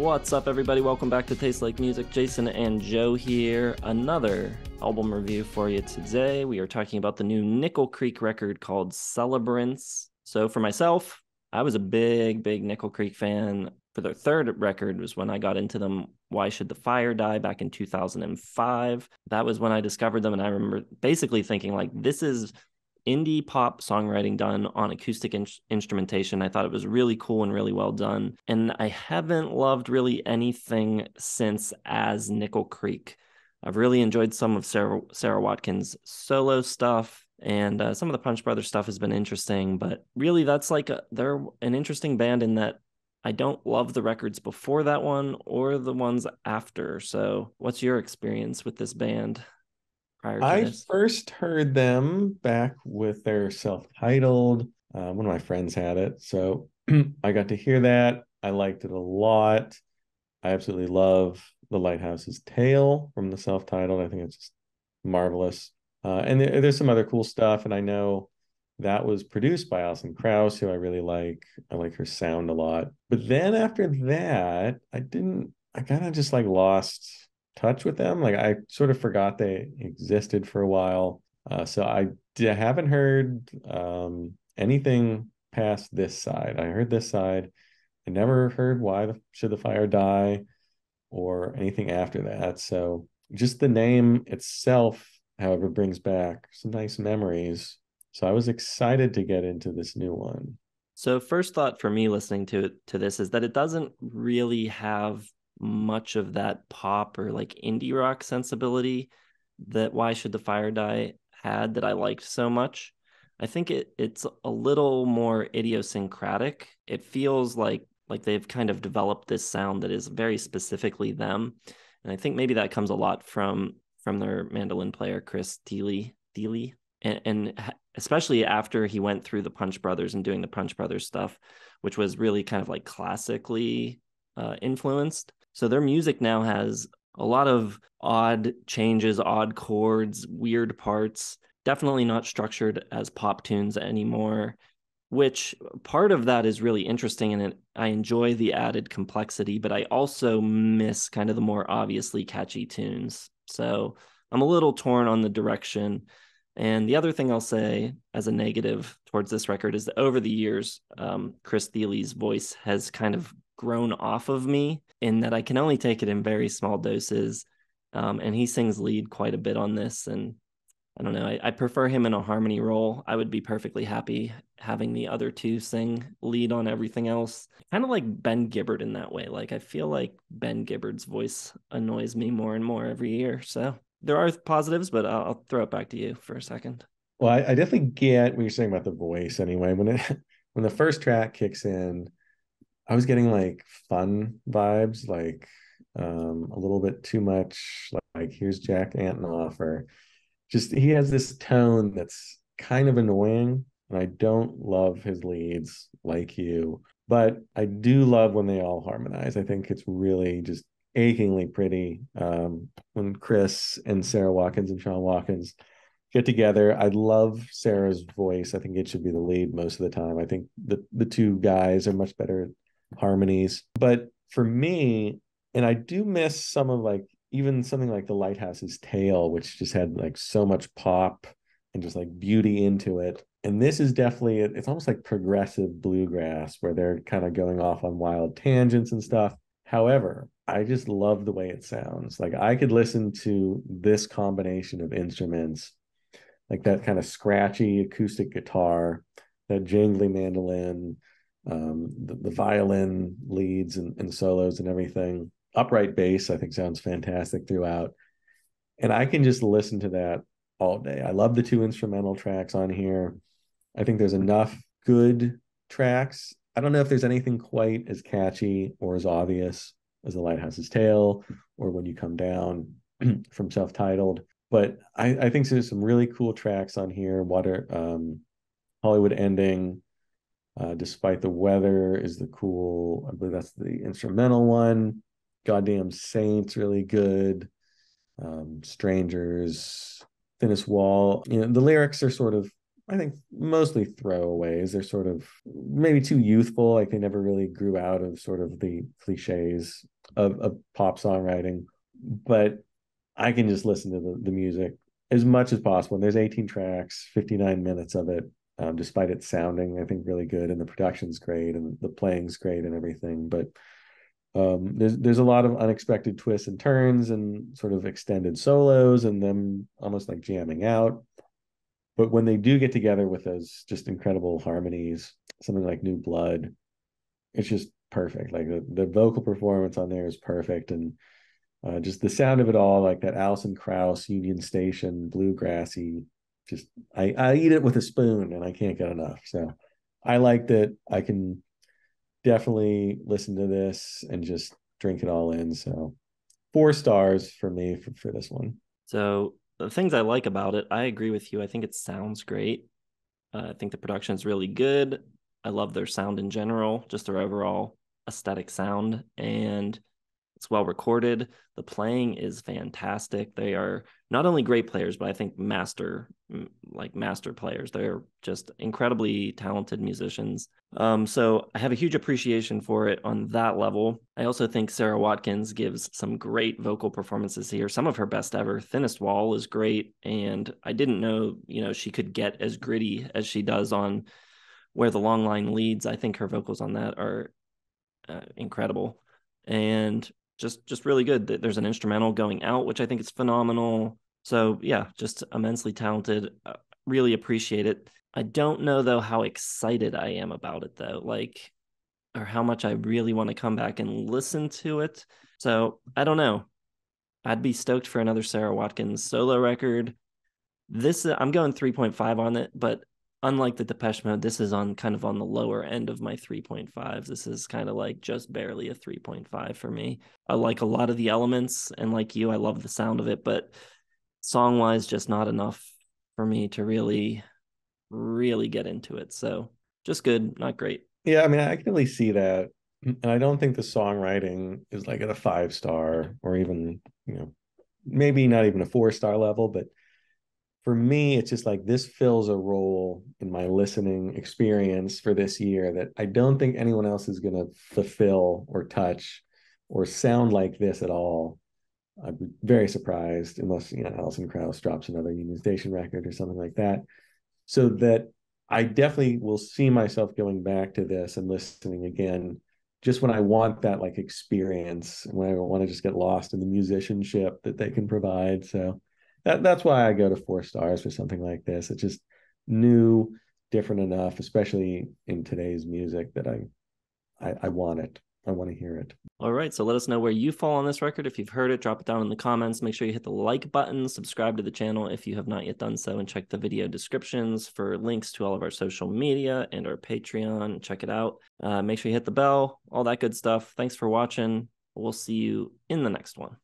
What's up, everybody? Welcome back to Taste Like Music. Jason and Joe here. Another album review for you today. We are talking about the new Nickel Creek record called Celebrants. So for myself, I was a big Nickel Creek fan. For their third record was when I got into them, Why Should the Fire Die, back in 2005. That was when I discovered them, and I remember basically thinking, like, this is indie pop songwriting done on acoustic instrumentation. I thought it was really cool and really well done. And I haven't loved really anything since as Nickel Creek. I've really enjoyed some of Sarah Watkins' solo stuff, and some of the Punch Brothers stuff has been interesting. But really, that's like they're an interesting band in that I don't love the records before that one or the ones after. So what's your experience with this band prior to I this? first heard them back with their self-titled. One of my friends had it, so I got to hear that. I liked it a lot. I absolutely love The Lighthouse's Tale from the self-titled. I think it's just marvelous. And there's some other cool stuff, and I know that was produced by Alison Krauss, who I really like. I like her sound a lot. But then after that, I kind of just like lost touch with them. Like I sort of forgot they existed for a while. So haven't heard anything past this side. I heard this side. I never heard Should the Fire Die or anything after that. So just the name itself, however, brings back some nice memories. So I was excited to get into this new one. So first thought for me listening to this is that it doesn't really have much of that pop or like indie rock sensibility that Why Should the Fire Die had that I liked so much. I think it's a little more idiosyncratic. It feels like they've kind of developed this sound that is very specifically them. And I think maybe that comes a lot from their mandolin player Chris Thile. And especially after he went through the Punch Brothers and doing the Punch Brothers stuff, which was really kind of like classically influenced. So their music now has a lot of odd changes, odd chords, weird parts, definitely not structured as pop tunes anymore, which part of that is really interesting. And I enjoy the added complexity, but I also miss kind of the more obviously catchy tunes. So I'm a little torn on the direction. And the other thing I'll say as a negative towards this record is that over the years, Chris Thile's voice has kind of grown off of me in that I can only take it in very small doses. And he sings lead quite a bit on this. And I don't know, I prefer him in a harmony role. I would be perfectly happy having the other two sing lead on everything else. Kind of like Ben Gibbard in that way. Like I feel like Ben Gibbard's voice annoys me more and more every year. So there are positives, but I'll throw it back to you for a second. Well, I definitely get what you're saying about the voice anyway. When the first track kicks in, I was getting like fun vibes, like a little bit too much, like here's Jack Antonoff, or just he has this tone that's kind of annoying. And I don't love his leads like you, but I do love when they all harmonize. I think it's really just achingly pretty when Chris and Sarah Watkins and Sean Watkins get together. I love Sarah's voice. I think it should be the lead most of the time. I think the two guys are much better at harmonies. But for me, and I do miss some of like even something like The Lighthouse's Tale, which just had like so much pop and just like beauty into it. And this is definitely, it's almost like progressive bluegrass where they're kind of going off on wild tangents and stuff. However, I just love the way it sounds. Like I could listen to this combination of instruments, like that kind of scratchy acoustic guitar, that jangly mandolin, the violin leads and solos and everything. Upright bass, I think, sounds fantastic throughout. And I can just listen to that all day. I love the two instrumental tracks on here. I think there's enough good tracks. I don't know if there's anything quite as catchy or as obvious as The Lighthouse's Tale or When You Come Down from self-titled, but I think there's some really cool tracks on here. Hollywood Ending, Despite the Weather is the cool, I believe that's the instrumental one. Goddamn Saints, really good. Strangers, Thinnest Wall. You know, the lyrics are sort of I think mostly throwaways. They're sort of maybe too youthful. Like they never really grew out of sort of the cliches of pop songwriting. But I can just listen to the music as much as possible. And there's 18 tracks, 59 minutes of it, despite it sounding, I think, really good. And the production's great and the playing's great and everything. But there's a lot of unexpected twists and turns and sort of extended solos and them almost like jamming out. But when they do get together with those just incredible harmonies, something like New Blood, it's just perfect. Like the vocal performance on there is perfect, and just the sound of it all, like that Alison Krauss Union Station bluegrassy. Just I eat it with a spoon, and I can't get enough. So I like that. I can definitely listen to this and just drink it all in. So 4 stars for me for this one. So the things I like about it, I agree with you. I think it sounds great. I think the production is really good. I love their sound in general, just their overall aesthetic sound, and it's well recorded. The playing is fantastic. They are not only great players, but I think master players. They're just incredibly talented musicians. So I have a huge appreciation for it on that level. I also think Sarah Watkins gives some great vocal performances here. Some of her best ever. Thinnest Wall is great, and I didn't know, she could get as gritty as she does on Where the Long Line Leads. I think her vocals on that are incredible. And just really good. There's an instrumental going out, which I think is phenomenal. So yeah, just immensely talented. Really appreciate it. I don't know though how excited I am about it though, like, or how much I really want to come back and listen to it. So I don't know. I'd be stoked for another Sarah Watkins solo record. This I'm going 3.5 on it, but unlike the Depeche Mode, this is on kind of on the lower end of my 3.5s. This is kind of like just barely a 3.5 for me. I like a lot of the elements, and like you, I love the sound of it, but song wise, just not enough for me to really, really get into it. So just good, not great. Yeah, I mean, I can really see that. And I don't think the songwriting is like at a 5 star or even, maybe not even a 4 star level, but for me, it's just like this fills a role in my listening experience for this year that I don't think anyone else is going to fulfill or touch or sound like this at all. I'd be very surprised unless, Alison Krauss drops another Union Station record or something like that. So that I definitely will see myself going back to this and listening again just when I want that like experience, when I want to just get lost in the musicianship that they can provide. So that's why I go to 4 stars for something like this. It's just new, different enough, especially in today's music, that I want it. I want to hear it. All right, so let us know where you fall on this record. If you've heard it, drop it down in the comments. Make sure you hit the like button, subscribe to the channel if you have not yet done so, and check the video descriptions for links to all of our social media and our Patreon. Check it out. Make sure you hit the bell, all that good stuff. Thanks for watching. We'll see you in the next one.